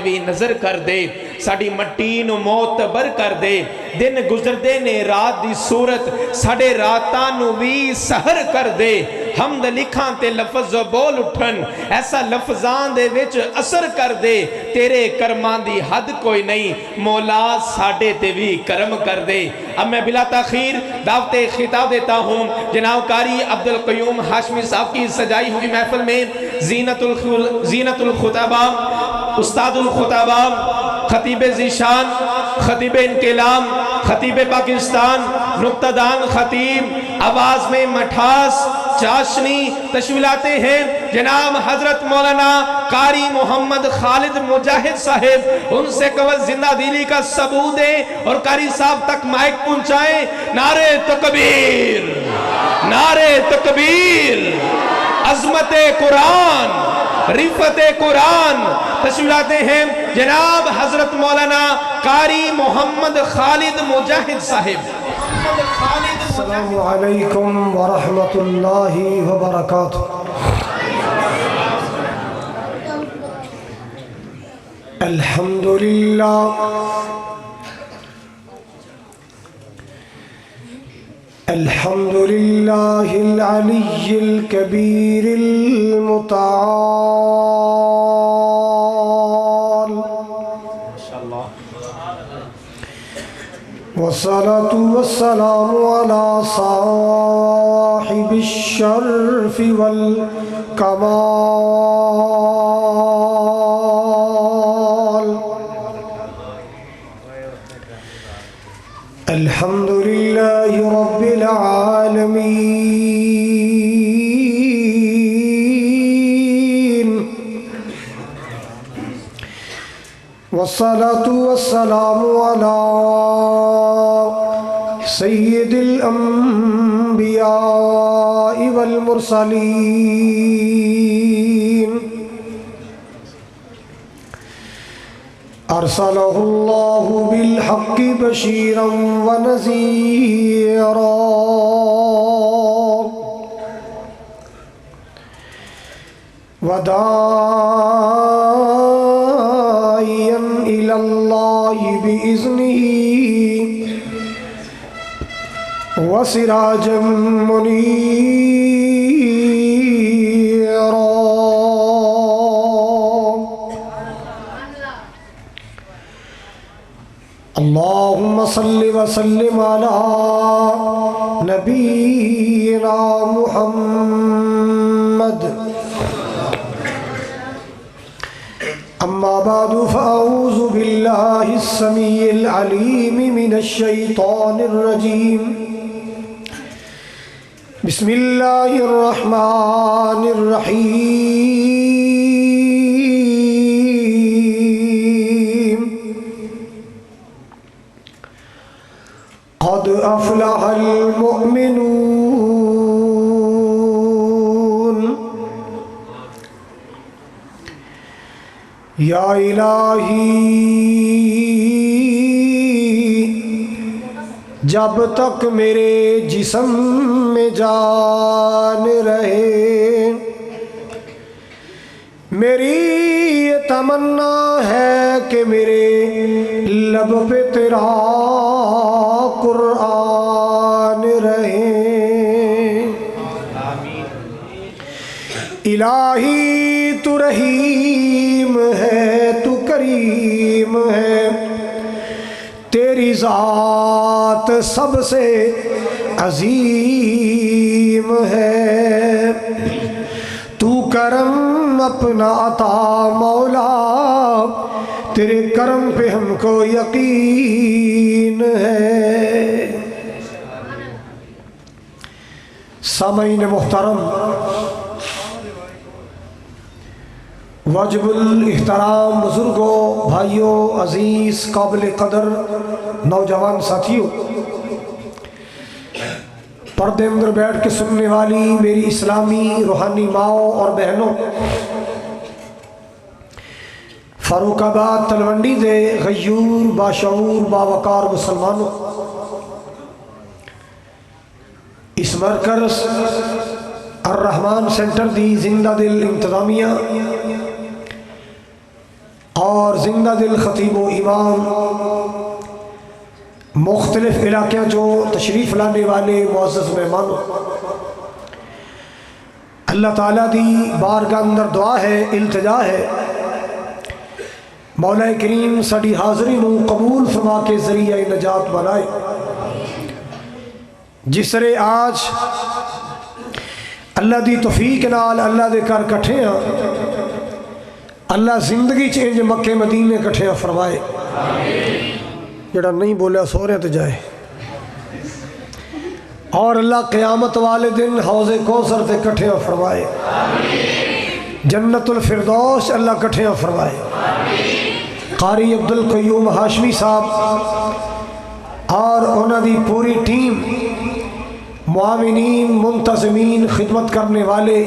بھی نظر کر دے ساڑی مٹی نو معتبر کر دے دن گزر دے نے رات دی صورت ساڑے راتاں نو بھی سہر کر دے حمد لکھاں تے لفظ بول اٹھن ایسا لفظان دے وچ اثر کر دے تیرے کرمان دی حد کوئی نہیں مولا ساڑے تے بھی کرم کر دے اب میں بلا تاخیر دعوت خطاب دیتا ہوں جناب قاری عبدالقیوم ہاشمی صاحب کی سجائی ہوئی محفل میں زینت الخطابہ استاد الخطابہ خطیب ذیشان خطیب انقلاب خطیب پاکستان نقطہ دان خطیب آواز میں مٹھاس چاشنی تشویلاتے ہیں جناب حضرت مولانا قاری محمد خالد مجاہد صاحب ان سے قبل زندہ دلی کا ثبوت دے اور قاری صاحب تک مائک پہنچائیں نعرہ تکبیر نعرہ تکبیر عظمت قرآن رفت قرآن تشویلاتے ہیں جناب حضرت مولانا قاری محمد خالد مجاہد صاحب السلام علیکم ورحمۃ اللہ وبرکاتہ الحمد للہ العلی الکبیر المتعال والصلاة والسلام على صاحب الشرف والكمال الحمد لله رب العالمين والصلاة والسلام على سید الانبیاء والمرسلین ارسلہ اللہ بالحق بشیرا ونذیرا وداعیا الی اللہ بإذنہ وسراجا منيرا اللهم صل وسلم على نبينا محمد أما بعد فأعوذ بالله السميع العليم من الشيطان الرجيم بسم اللہ الرحمن الرحیم قد افلح المؤمنون یا الہی جب تک میرے جسم میں جان رہے میری یہ تمنا ہے کہ میرے لب پہ تیرا قرآن رہے الہی تو رحیم ہے تو کریم ہے تیری ذات سب سے عظیم ہے تو کرم اپنا عطا مولا تیرے کرم پہ ہم کو یقین ہے سامعین محترم واجب الاحترام بزرگوں بھائیوں عزیز قابل قدر نوجوان ساتھیوں پردے اندر بیٹھ کے سننے والی میری اسلامی روحانی ماؤں اور بہنوں فاروق آباد تلونڈی دے غیور باشعور باوقار مسلمانوں اس مرکز الرحمان سینٹر دی زندہ دل انتظامیہ اور زندہ دل خطیب و امام مختلف علاقوں جو تشریف لانے والے معزز مہمان، اللہ تعالیٰ دی بارگاہ اندر دعا ہے، التجا ہے، مولا کریم ساری حاضری نو قبول فرما کے ذریعہ نجات بنائے۔ جس طرح آج اللہ دی توفیق نال اللہ دے کر کٹھے ہیں، اللہ زندگی چینج مکے مدینے کٹھے فرمائے۔ جڑا نہیں بولیا سورے تے جائے، اور اللہ قیامت والے دن حوض کوثر تے کٹھے فرمائے، جنت الفردوس اللہ کٹھے فرمائے۔ قاری عبدالقیوم ہاشمی صاحب اور انہوں دی پوری ٹیم، معاونین، منتظمین، خدمت کرنے والے،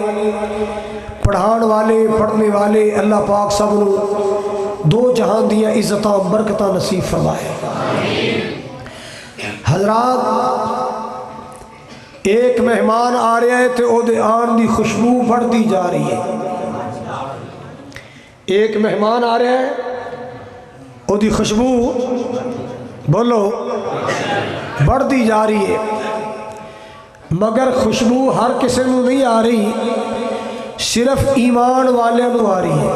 پڑھان والے، پڑھنے والے، اللہ پاک سب نو دو جہان دیا عزتاں برکتاں نصیب فرمائے۔ حضرات، ایک مہمان آ رہا ہے تے او دے آن دی خوشبو بڑھتی جا رہی ہے۔ ایک مہمان آ رہا ہے، او دی خوشبو بولو بڑھتی جا رہی ہے، مگر خوشبو ہر کسی نو نہیں آ رہی، صرف ایمان والے نو آ رہی ہے۔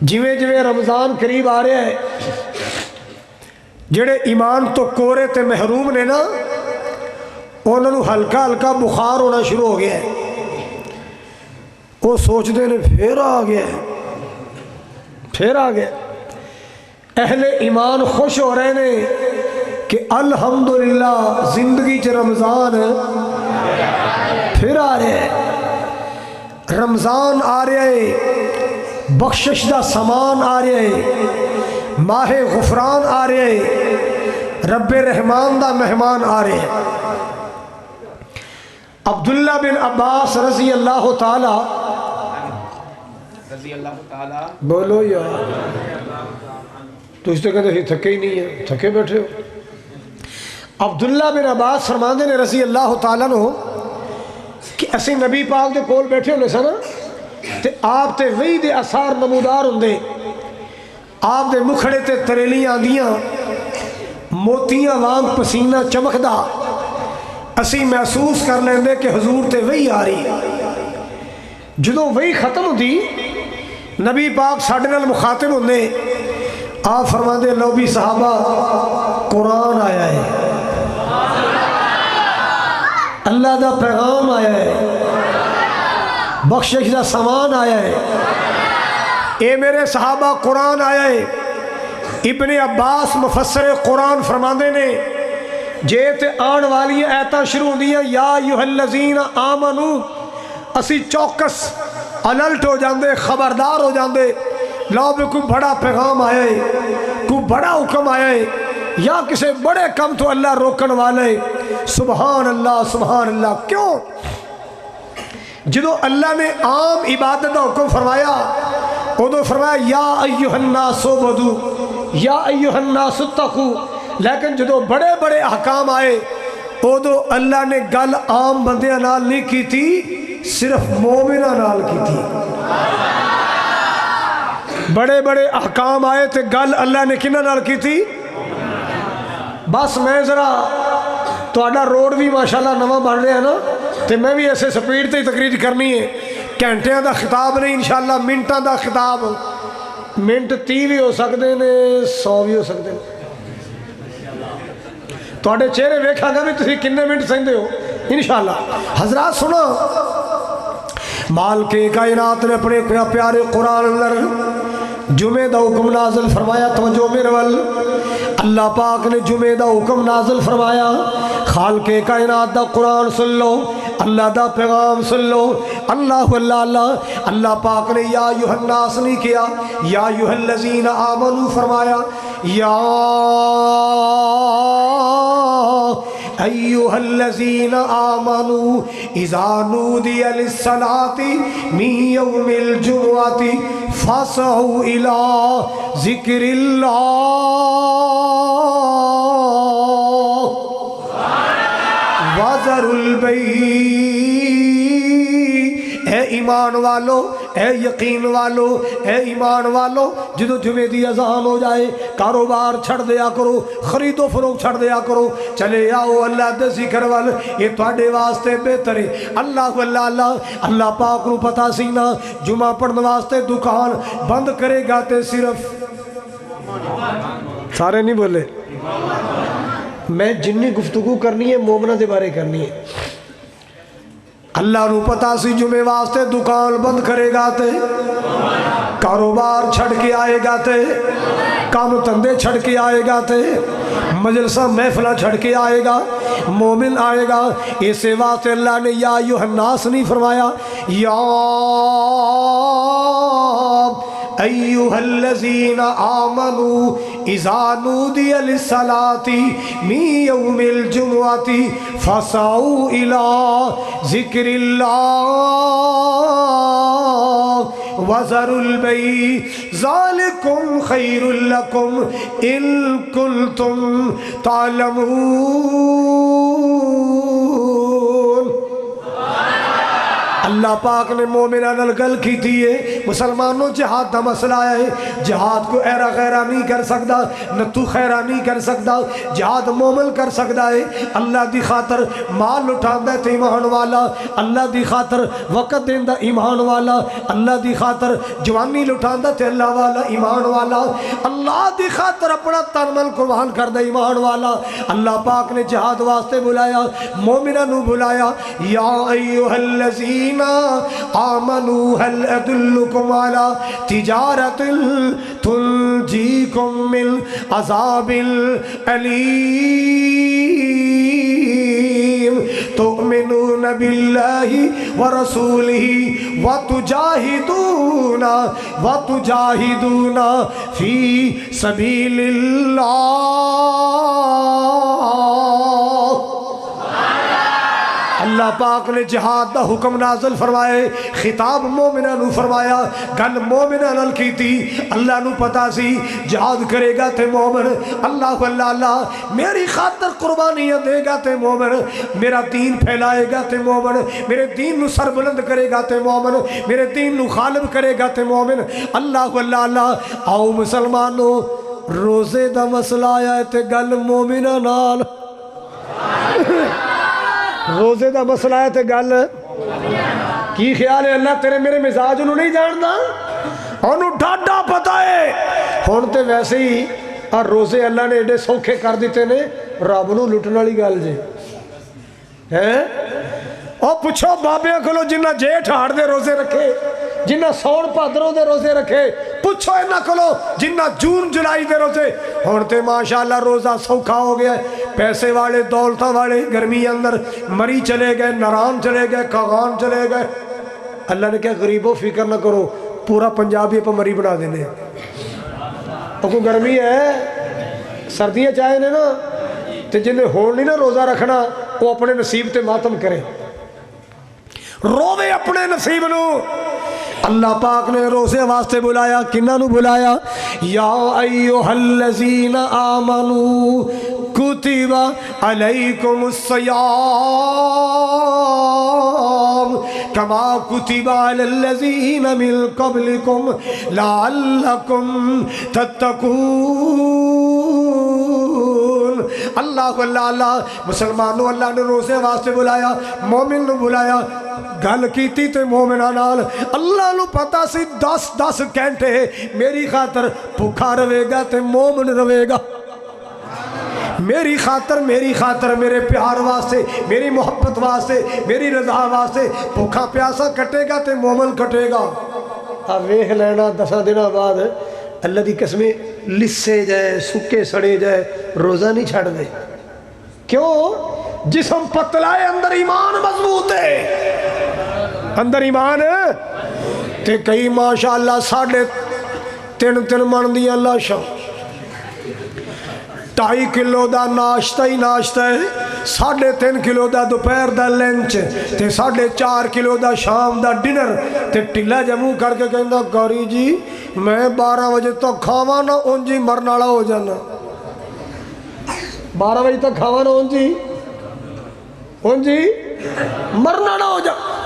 جویں جویں رمضان قریب آ رہا ہے، جڑے ایمان تو کورے تے محروم نے نا، انہوں نے ہلکا ہلکا بخار ہونا شروع ہو گیا ہے۔ وہ سوچتے نے پھر آ گیا ہے، پھر آ گیا۔ اہل ایمان خوش ہو رہے نے کہ الحمدللہ زندگی چ رمضان پھر آ رہا ہے، رمضان آ رہا ہے، بخشش دا سامان آ رہا ہے، ماہ غفران آ رہا ہے، رب رحمان دا مہمان آ رہا ہے۔ عبداللہ بن عباس رضی اللہ تعالی بولو یار، تو اس طرح کہتے ہیں تھکے ہی نہیں ہیں، تھکے بیٹھے ہو۔ عبداللہ بن عباس فرماندے نے رضی اللہ تعالیٰ عنہ کہ اسی نبی پاک دے کول بیٹھے ہونے سن تے آپ تے وحی دے اثار نمودار ہوندے، آپ دے مکھڑے تے تریلیاں آندیاں، موتیاں وانگ پسینہ چمکدا، اسی محسوس کر لیندے کہ حضور تے وحی آ رہی۔ جدوں وحی ختم ہوندی، نبی پاک ساڈے نال مخاطب ہوندے، آپ فرماندے لو بھی صحابہ قرآن آیا ہے، اللہ دا پیغام آیا ہے، بخشش دا سامان آیا ہے۔ اے میرے صحابہ قرآن آیا ہے۔ ابن عباس مفسر قرآن فرماندے نے جے تے آن والی ایتاں شروع ہوندیاں یا ایھا الذین آمنو، اسی چوکس الرٹ ہو جاندے، خبردار ہو جاندے، لو بھی کوئی بڑا پیغام آیا ہے، کوئی بڑا حکم آیا ہے، یا کسی بڑے کم تو اللہ روکن والے۔ سبحان اللہ سبحان اللہ۔ کیوں؟ جدو اللہ نے عام عبادت کا حکم فرمایا، ادو فرمایا یا ایھا الناس اعبدوا، یا ایھا الناس اتقوا، لیکن جدو بڑے بڑے احکام آئے ادو اللہ نے گل عام بندیاں نال نہیں کی تھی، صرف مومناں نال کی تھی۔ بڑے بڑے احکام آئے تھے، گل اللہ نے کنہ نال کی تھی؟ بس میں ذرا تہاڈا روڈ بھی ماشاءاللہ نواں بن رہا ہے نا، تو میں بھی ایسے سپیڈ تے تقریر کرنی ہے، گھنٹیاں دا خطاب نہیں انشاءاللہ، منٹاں دا خطاب، منٹ 30 بھی ہو سکتے ہیں، 100 بھی ہو سکتے ہیں۔ تہاڈے چہرے ویکھاں گا بھی تسی کنے منٹ سہندے ہو انشاءاللہ۔ حضرات سنو، مالک کائنات نے اپنے پیارے قرآن اندر جمعہ دا حکم نازل فرمایا۔ توجہ میرے ول، اللہ پاک نے جمعہ دا حکم نازل فرمایا۔ خالق کائنات دا قرآن سن لو، اللہ دا پیغام سن لو۔ اللہ اللہ اللہ، اللہ پاک نے یا ایھا الناس نہیں کیا، یا ایھا الذین آمنوا فرمایا۔ یا ایھا الذین آمنوا اذا نودی للصلاۃ من یوم الجمعۃ فاسعوا الی ذکر اللہ وذروا البیع۔ اے ایمان والو، اے یقین والو، اے ایمان والو، جدو جمعے دی اذان ہو جائے کاروبار چھڑ دیا کرو، خرید و فروخت چھڑ دیا کرو، چلے آؤ اللہ دے ذکر وال، یہ تواڈے واسطے بہتر ہے۔ اللہ اللہ پاک نو پتا سی نا جمعہ پڑھن واسطے دکان بند کرے گا تے صرف سارے نہیں بولے، میں جنی گفتگو کرنی ہے مومنہ دے بارے کرنی ہے۔ اللہ نو پتا سی جمعے واسطے دکان بند کرے گا تے کاروبار چھڑ کے آئے گا تے کام تندے چھڑ کے آئے گا تے مجلسہ محفلہ چھڑ کے آئے گا، مومن آئے گا۔ اسے واسطے اللہ نے یا ایھا الناس نہیں فرمایا، یا ایھا الذین آمنوا اذا نودی للصلاۃ من یوم الجمعۃ فاسعوا الی ذکر اللہ وذروا البیع ذالکم خیر لکم ان کنتم تعلمون۔ اللہ پاک نے مومنان الگل کی دیئے، مسلمانوں جہاد دا مسئلہ ہے، جہاد کو ایرا غیرہ نہیں کر سکتا، نہ تو خیرہ نہیں کر سکتا، جہاد مومن کر سکتا ہے۔ اللہ دی خاطر مال اٹھاندہ تے ایمان والا، اللہ دی خاطر وقت دیندہ ایمان والا، اللہ دی خاطر جوانی لٹھاندہ تے اللہ والا ایمان والا، اللہ دی خاطر اپنا تن من قربان کردہ ایمان والا۔ اللہ پاک نے جہاد واسطے بلایا، مومنانو بلایا، یا ایھا الذین آمنوا هل أدلكم على تجارة تنجيكم من عذاب أليم تؤمنون بالله ورسوله وتجاهدون في سبيل الله۔ اللہ پاک نے جہاد دا حکم نازل فرمائے، خطاب مومنہ نو فرمایا، گل مومنہ نال کی تھی۔ اللہ نو پتا سی جہاد کرے گا تے مومن، اللہ میری خاطر قربانیاں دے گا تے مومن، میرا دین پھیلائے گا تے مومن، میرے دین نو سر بلند کرے گا تے مومن، میرے دین نو غالب کرے گا تے مومن۔ اللہ آؤ مسلمانوں، روزے دا مسئلہ آیا ہے تے گل مومنہ نال، روزے دا مسئلہ ہے تے گل کی خیال ہے؟ اللہ تیرے میرے مزاج انہوں نہیں جاندا، انہوں ڈاڈا پتا ہے۔ ہون تے ویسے ہی روزے اللہ نے ایڈے سوکھے کر دیتے نے، رب نو لٹن والی گل جے ہیں۔ اور پوچھو بابیاں کھلو جنہ جیٹھ ہاڑ دے روزے رکھے، جنہ سون بھادروں دے روزے رکھے، پوچھو انہاں کھلو جنہ جون جولائی دے روزے۔ ہون تے ماشاءاللہ روزہ سوکھا ہو گیا ہے، پیسے والے دولتاں والے گرمی اندر مری چلے گئے، نران چلے گئے، کاغان چلے گئے۔ اللہ نے کہا غریبوں فکر نہ کرو، پورا پنجابی پہ مری بنا دینے۔ اور کوئی گرمی ہے، سردیاں چاہے نے نا، تے جنہیں ہون نہیں نا روزہ رکھنا، وہ اپنے نصیب تے ماتم کرے، روے اپنے نصیب نو۔ اللہ پاک نے روزے واسطے بلایا، کنہ نو بلایا، یا ایھا الذین آمنوا کتب علیکم الصیام کما کتب علی الذین من قبلکم لعلکم تتقون۔ اللہ مسلمانوں، اللہ نے روزے واسطے بلایا، مومن نو بلایا، گل کیتی تے مومنہ نال۔ اللہ نو پتا سی 10 گھنٹے میری خاطر بھوکا رہے گا تے مومن رہے گا، میری خاطر میرے پیار واسطے، میری محبت واسطے، میری رضا واسطے بھوکا پیاسا کٹے گا تے مومن کٹے گا۔ اب ویکھ لینا 10 دنوں بعد اللہ دی قسمیں لسے جائے، سکے سڑے جائے، روزہ نہیں چھڑ دے۔ کیوں؟ جسم پتلا ہے، اندر ایمان مضبوط ہے، اندر ایمان ہے۔ تے کئی ماشاءاللہ 3.5 من دیاں لاشاں، 2.5 کلو دا ناشتہ ہی ناشتہ ہے، 3.5 کلو دا دوپہر دا لنچ تے 4.5 کلو دا شام دا ڈنر، تے ٹلا جموں کر کے کہندا گوری جی میں 12 بجے تک کھاواں نہ اون جی مرن والا ہو جانا، 12 بجے تک کھاواں نہ اون جی مرنا نہ ہو جا۔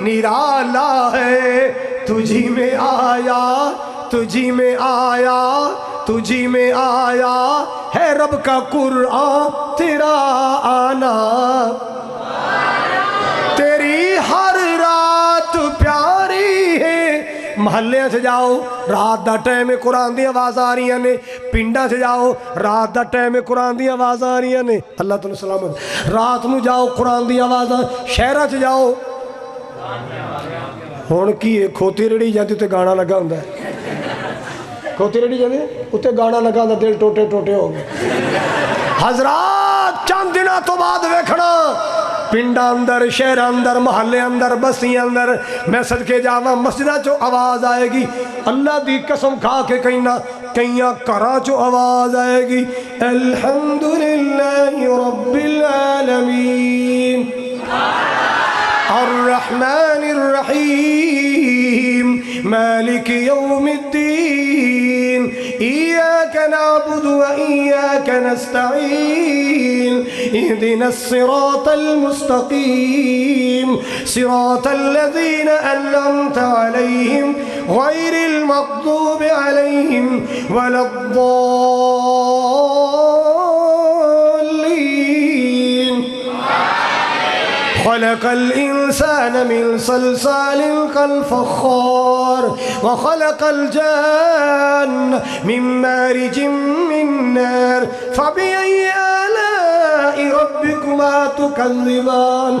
نرالا ہے، تجھی میں آیا، تجھی میں آیا، تجھی میں آیا ہے رب کا قرآن تیرا آنا، تیری ہر رات پیاری ہے۔ محلے سے جاؤ رات دا ٹائم قرآن دی آواز آ رہی نے، پنڈا سے جاؤ رات دا ٹائم قرآن دی آواز آ رہی نے، اللہ تعالیٰ سلامت، رات نو جاؤ قرآن دی آواز، شہرہ سے جاؤ ہون کی کھوتی ریڑی جاتی تے گانا لگا ہوندا ہے، کھوتی ریڑی جاتی اتے گانا لگا ہوندا، دل ٹوٹے ٹوٹے ہو گئے۔ حضرات چند دنوں تو بعد ویکھنا پنڈا اندر، شہر اندر، محلے اندر، بستی اندر، میں صدقے جاواں مسجدہ چو آواز آئے گی، اللہ دی قسم کھا کے کئیاں کرا چو آواز آئے گی، الحمدللہ رب العالمین الرحمن الرحیم مالک یوم الدین ایاک نعبد و ایاک نستعین اہدنا الصراط المستقیم صراط الذین انعمت علیہم غیر المغضوب علیہم ولا الضالین۔ خلق الإنسان من صلصال كالفخار وخلق الجان من مارج من نار فبأي آلاء ربكما تكذبان۔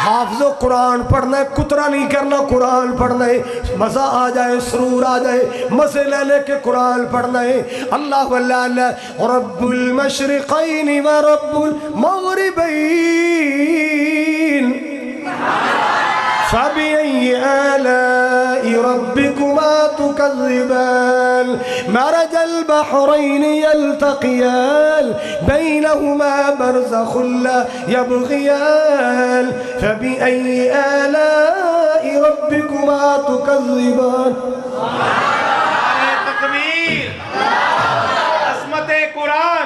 حافظ و قرآن پڑھنا ہے، کترا نہیں کرنا، قرآن پڑھنا ہے، مزہ آ جائے، سرور آ جائے، مزے لے لے کے قرآن پڑھنا ہے۔ اللہ اللہ رب المشرقین و رب المغربین فبأي آلاء ربكما تكذبان مرج البحرين يلتقيان بينهما برزخ لا يبغيان فبأي آلاء ربكما تكذبان۔ تکبیر، عظمت قرآن،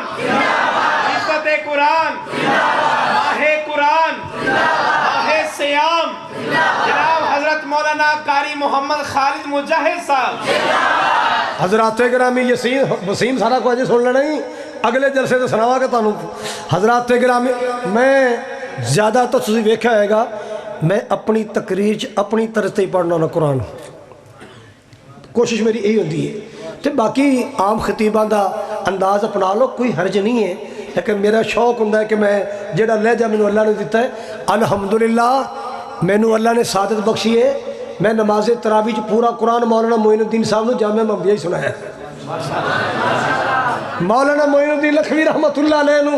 عزت قرآن، ماہ قرآن، ماہ سیام، جناب حضرت مولانا قاری محمد خالد مجاہد صاحب۔ حضرات گرامی وسیم سارا کو اجے سن لینا ہی، اگلے جلسے سے سناوا کہ تانوں حضرات گرامی میں زیادہ تو تسی ویکھیا ہے گا میں اپنی تقریر اپنی طرز تے پڑھنا ہونا قرآن، کوشش میری یہی ہوتی ہے، تو باقی عام خطیباں دا انداز اپنا لو، کوئی حرج نہیں ہے، لیکن میرا شوق ہوتا ہے کہ میں جڑا لہجہ مینوں اللہ نے دیتا ہے، الحمدللہ مینوں اللہ نے سعادت بخشی ہے، میں نماز تراویح پورا قرآن مولانا معین الدین صاحب نے جامعہ محمدیہ ہی سنایا ہے۔ مولانا معین الدین لکھوی رحمت اللہ علیہ نو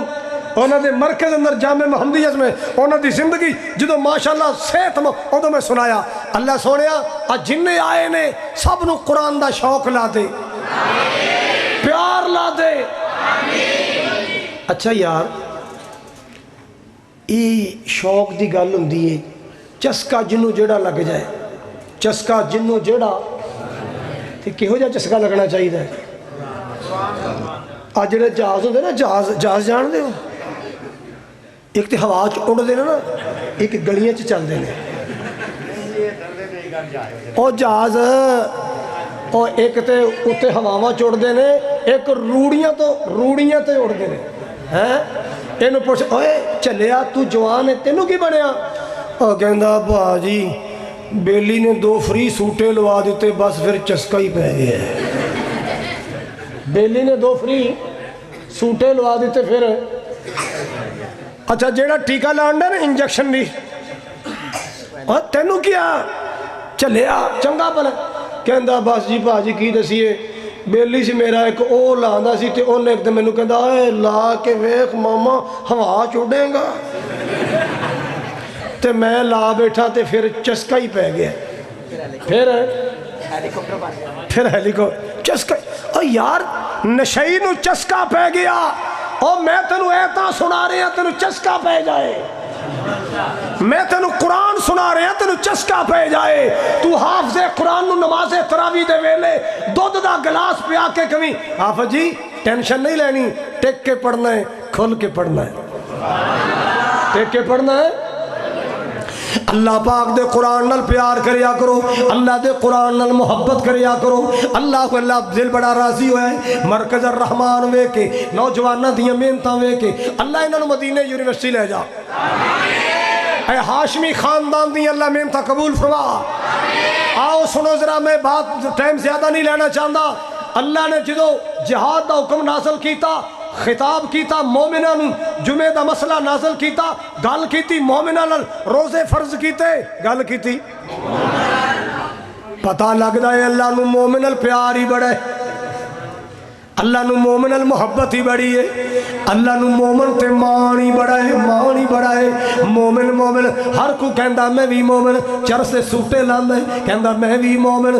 انہوں نے مرکز اندر جامع محمدیہ میں انہوں دی زندگی جدو ماشاءاللہ صحت ادو میں سنایا، اللہ سونیا جنہیں آئے نے سب نو قرآن دا شوق لا دے، پیار لا دے۔ اچھا یار ای شوق دی گل ہوندی ہے، چسکا جنوں جیڑا لگ جائے، چسکا جنوں جیڑا تے کہو جا چسکا لگنا چاہیے۔ آج جڑے جہاز ہوندے نا، جہاز جان دے ہو، ایک تے ہوا چ اڑ دے نا، ایک گلیاں چ چل دے نے، او جہاز او ایک تے اتے ہواواں چ اڑ دے نے، ایک روڑیاں تے اڑ دے نے۔ اینو پوچھ اوے چلیا تو جوان ہے تینوں کی بنیا؟ او کہندا باجی بیلی نے 2 فری سوٹے لوا دیتے بس پھر چسکا ہی پہ گیا ہے۔ بیلی نے 2 فری سوٹے لوا دیتے پھر اچھا جیڑا ٹیکہ لانڈا نا انجیکشن نہیں اور تینوں کیا چلیا چنگا پلا کہندا بس جی باجی کی دسیے بیلی سی میرا ایک او لاندا سی تے اونے ایک دن مینوں کہندا اے لا کے ویکھ ماما ہوا چوڑے گا تے میں لا بیٹھا تے پھر چسکا ہی پہ گیا، پھر ہیلی کو چسکا او یار نشئی نو چسکا پہ گیا، او میں تینوں ایتا سنا رہے ہیں تینوں چسکا پہ جائے، میں تینوں قرآن سنا رہے ہیں تینوں چسکا پہ جائے، تو حافظ قرآن نو نماز تراویح دے ویلے دودھ دا گلاس پیا کے کبھی حافظ جی ٹینشن نہیں لینی، ٹیک کے پڑھنا ہے، کھل کے پڑھنا ہے، ٹیک کے پڑھنا ہے۔ اللہ پاک دے قرآن نال پیار کریا کرو، اللہ دے قرآن نال محبت کریا کرو۔ اللہ کو اللہ دل بڑا راضی ہوئے ہے مرکز الرحمان وے کے نوجوانہ دیاں محنتاں وے کے اللہ انہوں نے مدینہ یونیورسٹی لے جا، اے ہاشمی خاندان دی اللہ محنتاں قبول فرما۔ آؤ سنو ذرا، میں بات ٹائم زیادہ نہیں لینا چاہتا۔ اللہ نے جدو جہاد دا حکم نازل کیتا، خطاب کیتا مومنہ نو، جمعہ دا مسئلہ نازل کیتا، گل کیتی مومنہ نال، روزے فرض کیتے، گل کیتی، پتہ لگدا ہے اللہ نو مومن نال پیار ہی بڑا ہے، اللہ نو مومن نال محبت ہی بڑی ہے، اللہ نو مومن تے مان ہی بڑا ہے، مان ہی بڑا ہے۔ مومن مومن ہر کو کہندا میں بھی مومن، چرس سے سوٹے لاندا ہے کہندا میں بھی مومن،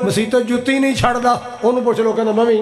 مسیح تو جُتی نہیں چھڑدا، انہوں پوچھ لو کہندا میں بھی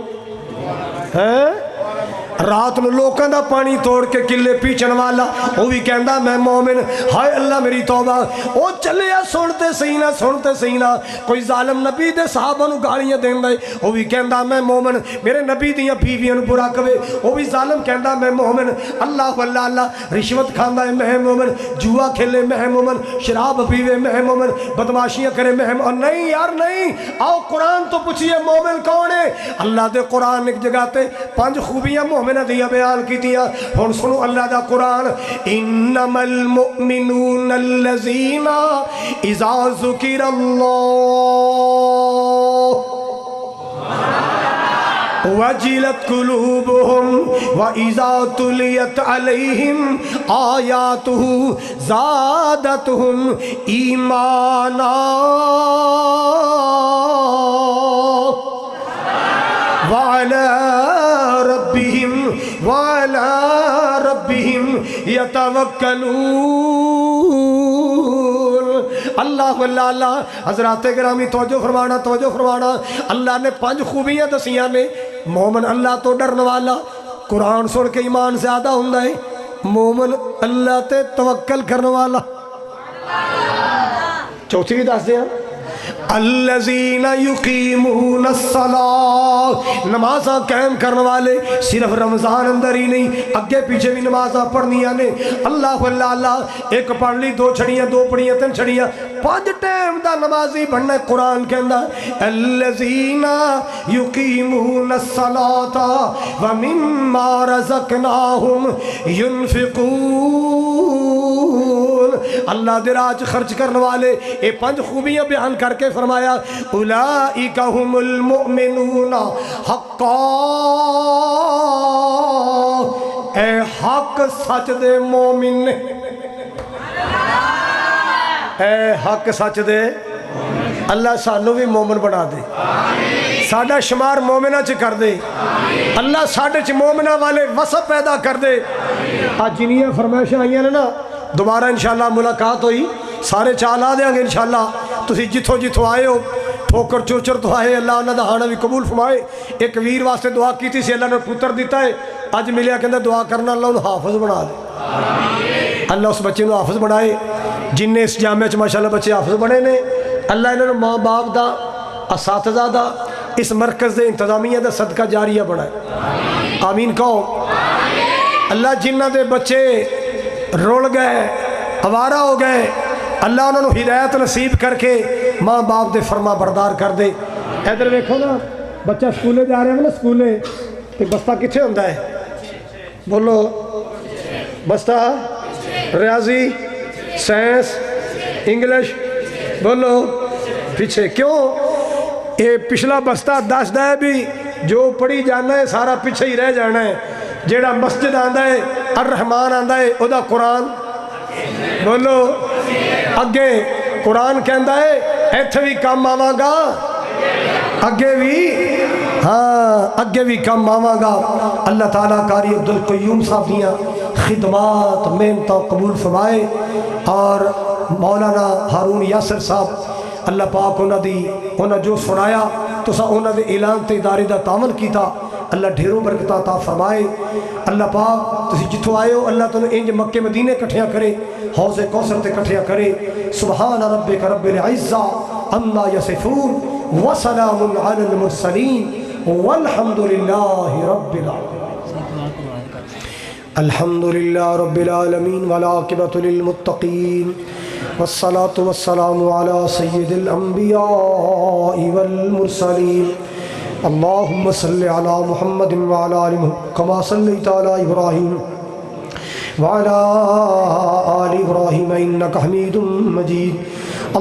رات نو لوکاں دا پانی توڑ کے کلے پیچن والا وہ بھی کہندا میں مومن۔ ہائے اللہ میری توبہ، او چلیا سنتے سینا سنتے سینا، کوئی ظالم نبی دے صحابہ نو گالیاں دیندا ہے وہ بھی کہندا میں مومن، میرے نبی دیاں بیویاں نو برا کہے وہ بھی ظالم کہندا میں مومن۔ اللہ اللہ اللہ رشوت کھاندا ہے میں مومن، جوا کھیلے میں مومن، شراب پیوے میں مومن، بدماشیاں کرے میں مومن۔ نہیں یار نہیں، آؤ قرآن تو پوچھئے مومن کون ہے؟ اللہ دے قرآن ایک جگہ تے 5 خوبیاں مومن دیا بیان کی دیا، ہن سنو اللہ دا قرآن۔ انما المؤمنون الذین اذا ذکر اللہ وجلت قلوبهم وَإِذَا تُلِيَتْ عَلَيْهِمْ آيَاتُهُ زَادَتْهُمْ إِيمَانًا وَعَلَى رَبِّهِمْ يَتَوَكَّلُونَ۔ اللہ اللہ اللہ، حضرات گرامی توجہ فرمانا۔ اللہ نے 5 خوبیاں دسیاں نے۔ مومن اللہ تو ڈرن والا، قرآن سن کے ایمان زیادہ ہوندا ہے۔ مومن اللہ تے توکل کرنے والا۔ چوتھی بھی دس دیا، الذین یقیمون الصلاۃ، نمازاں قائم کرنے والے، صرف رمضان اندر ہی نہیں اگے پیچھے بھی نمازاں پڑھنیاں نے۔ اللہ اللہ اللہ، ایک پڑھ لی 2 چھڑیاں، 2 پڑھیاں 3 چھڑیاں، 5 ٹائم دا نمازی بننا ہے۔ قرآن کہندا الذین یقیمون الصلاۃ ومما رزقناہم ینفقون، اللہ دے راہ خرچ کرنے والے۔ یہ 5 خوبیاں بیان کر کے فرمایا اولئک هم المؤمنون حقا، اے حق سچ دے مومن نے، اے حق سچ دے۔ اللہ سانو بھی مومن بنا دے، ساڈا شمار مومنہ چ کر دے، اللہ ساڈے چ مومنہ والے وصف پیدا کر دے۔ آج جنیاں فرمائشاں آئیاں نے نا، دوبارہ انشاءاللہ ملاقات ہوئی، سارے چالا دیں گے انشاءاللہ۔ تسی جتھوں جتھوں آئے ہو، ٹھوکر چوچر تو آئے، اللہ انہاں دا ہانا بھی قبول فرمائے۔ ایک ویر واسطے دعا کی تھی سی، اللہ نے پتر دیتا ہے، اج ملیا کہندے دعا کرنا اللہ انہوں حافظ بنا دے، اللہ اس بچے انہوں حافظ بنائے۔ جن نے اس جامعہ چ ماشاءاللہ بچے حافظ بنے نے، اللہ انہوں نے ماں باپ دا، اساتذہ دا، اس مرکز دے انتظامیہ دا صدقہ جاریہ بنائے۔ آمین کہو۔ اللہ جنہ دے بچے رول گئے، آوارہ ہو گئے، اللہ انہوں نے ہدایت نصیب کر کے ماں باپ دے فرما بردار کر دے۔ ادھر دیکھو نا، بچہ سکولے جا رہے ہیں نا، سکولے تے بستہ کتنے ہوتا ہے؟ بولو، بستہ ریاضی، سائنس، انگلش، بولو پیچھے۔ کیوں؟ یہ پچھلا بستہ دس ہے بھی جو پڑھی جانا ہے سارا پیچھے ہی رہ جانا ہے۔ جیڑا مسجد آندا ہے، الرحمن آندا ہے، او دا قرآن بولو اگے قرآن کہندا ہے ایتھے بھی کام آواں گا، اگے بھی، ہاں اگے بھی کام آواں گا۔ اللہ تعالیٰ قاری عبدالقیوم صاحب دیاں خدمات محنتاں قبول فرمائے، اور مولانا ہارون یاسر صاحب اللہ پاک انہاں جو سنایا تو انہاں دے اعلان تے ادارے دا تعاون کیتا، اللہ ڈھیروں برکتہ عطا فرمائے۔ اللہ پاک تسی جتھوں آئے ہو، اللہ تنوں انج مکے مدینے کٹھیاں کرے، حوض کوثر تے کٹھیاں کرے۔ سبحان ربک رب العزہ عما یصفون وسلام علی المرسلین والحمد للہ رب العالمین۔ الحمد للہ رب العالمین والعاقبۃ للمتقین والصلاة والسلام على سيد الأنبياء والمرسلين اللهم صل على محمد وعلى آل محمد كما صليت على إبراهيم وعلى آل إبراهيم إنك حميد مجيد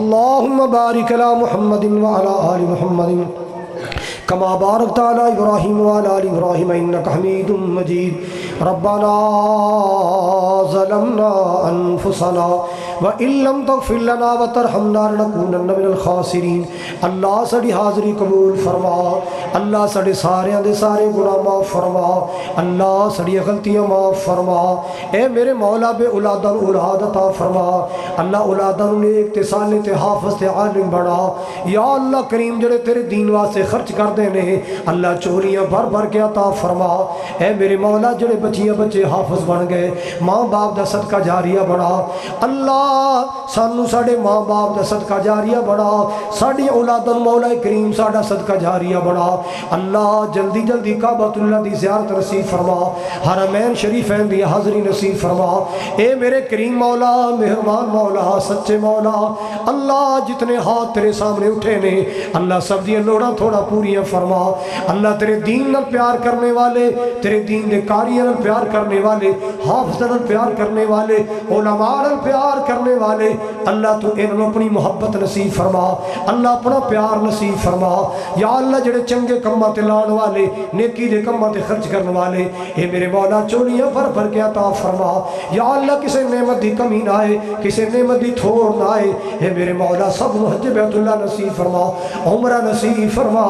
اللهم بارك على محمد وعلى آل محمد كما باركت على إبراهيم وعلى آل إبراهيم إنك حميد مجيد ربنا ظلمنا أنفسنا وإن لم تغفر لنا وترحمنا لنكونن من الخاسرین۔ اللہ ساڑی حاضری قبول فرما، اللہ ساڑے سارے گناہ معاف فرما، اللہ ساڑی غلطیاں معاف فرما۔ اے میرے مولا بے اولاداں اولاد عطا فرما، اللہ اولاداں نیک تے صالح تے حافظ تے عالم بنا۔ یا اللہ کریم جڑے تیرے دین واسطے خرچ کر دینے اللہ چوریاں بھر بھر کے عطا فرما۔ اے میرے مولا جڑے بچیاں بچے حافظ بن گئے، ماں باپ دا صدقہ جاریہ بنا، اللہ سانو ساڑے ماں باپ دا صدقہ جاریہ بنا، ساڑی اولاداں مولا کریم ساڑا صدقہ جاریہ بنا۔ اللہ جلدی جلدی کعبۃ اللہ دی زیارت نصیب فرما، حرمین شریفین دی حاضری نصیب فرما۔ اے میرے کریم مولا، مہربان مولا، سچے مولا، اللہ جتنے ہاتھ تیرے سامنے اٹھے نے اللہ سب دی لوڑا تھوڑا پوریاں فرما۔ اللہ تیرے دین نال پیار کرنے والے، تیرے دین دے کاریاں نال پیار کرنے والے، حافظ نال پیار کرنے والے، علماء نال پیار کرنے والے، اللہ تو انہوں اپنی محبت نصیب فرما، اللہ اپنا پیار نصیب فرما۔ یا اللہ جڑے چنگے کمہ تے لان والے، نیکی دے کمہ تے خرچ کرنے والے، اے میرے مولا چوریاں بھر بھر کے عطا فرما۔ یا اللہ کسے نعمت دی کمی نہ آئے، کسے نعمت دی تھوڑ نہ آئے، اے میرے مولا سب حج بیت اللہ نصیب فرما، عمرہ نصیب فرما۔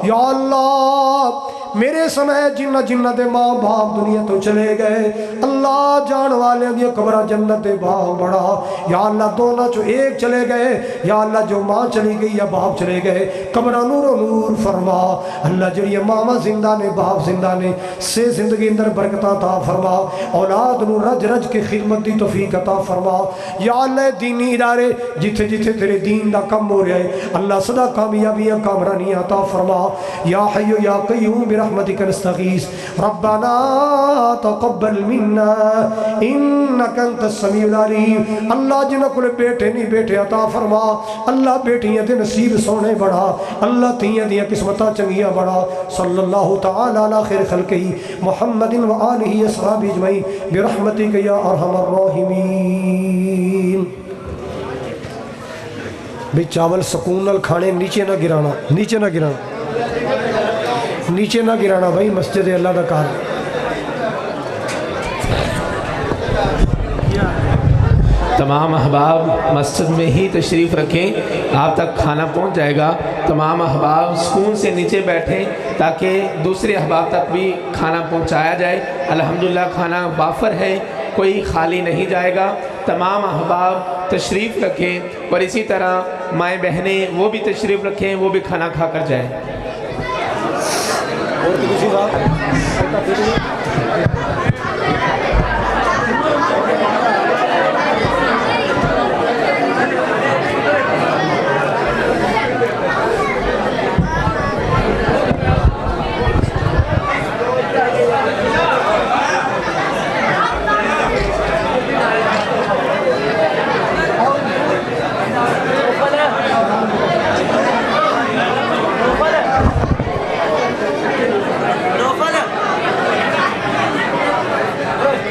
یا اللہ میرے سمے جنہ جنہ دے ماں باپ دنیا تو چلے گئے، اللہ جان والے دیا قبرہ جنت دے باغ بڑا۔ یا اللہ دونوں چو ایک چلے گئے، یا اللہ جو ماں چلی گئی یا باپ چلے گئے قبرہ نور و نور فرما۔ اللہ جڑی ماما زندہ نے باپ زندہ نے سے زندگی اندر برکت عطا فرما، اولاد نور رج رج کے خدمت دی توفیق عطا فرما۔ یا اللہ دینی ادارے جتھے جتھے تیرے دین دا کم ہو رہے اللہ صدا کامیابیاں کامرانی عطا فرما۔ یا حیو یا قیوم برحمتک نستغیث ربنا تقبل منا انک انت السمیع العلیم۔ اللہ جنہ کو بیٹے نہیں بیٹے عطا فرما، اللہ بیٹیاں دے نصیب سونے بڑھا، اللہ تیاں دیا قسمتہ چنگیاں بڑھا۔ صلی اللہ تعالی علی خیر خلقہ محمد و آلہ اصحابہ اجمعین برحمتک یا ارحم الراحمین۔ بھی چاول سکون نال کھانے، نیچے نہ گرانا، نیچے نہ گرانا، نیچے نہ گرانا بھائی، مسجد اللہ دا کار۔ تمام احباب مسجد میں ہی تشریف رکھیں، آپ تک کھانا پہنچ جائے گا۔ تمام احباب سکون سے نیچے بیٹھیں تاکہ دوسرے احباب تک بھی کھانا پہنچایا جائے۔ الحمدللہ کھانا وافر ہے، کوئی خالی نہیں جائے گا۔ تمام احباب تشریف رکھیں اور اسی طرح مائیں بہنیں وہ بھی تشریف رکھیں، وہ بھی کھانا کھا کر جائیں۔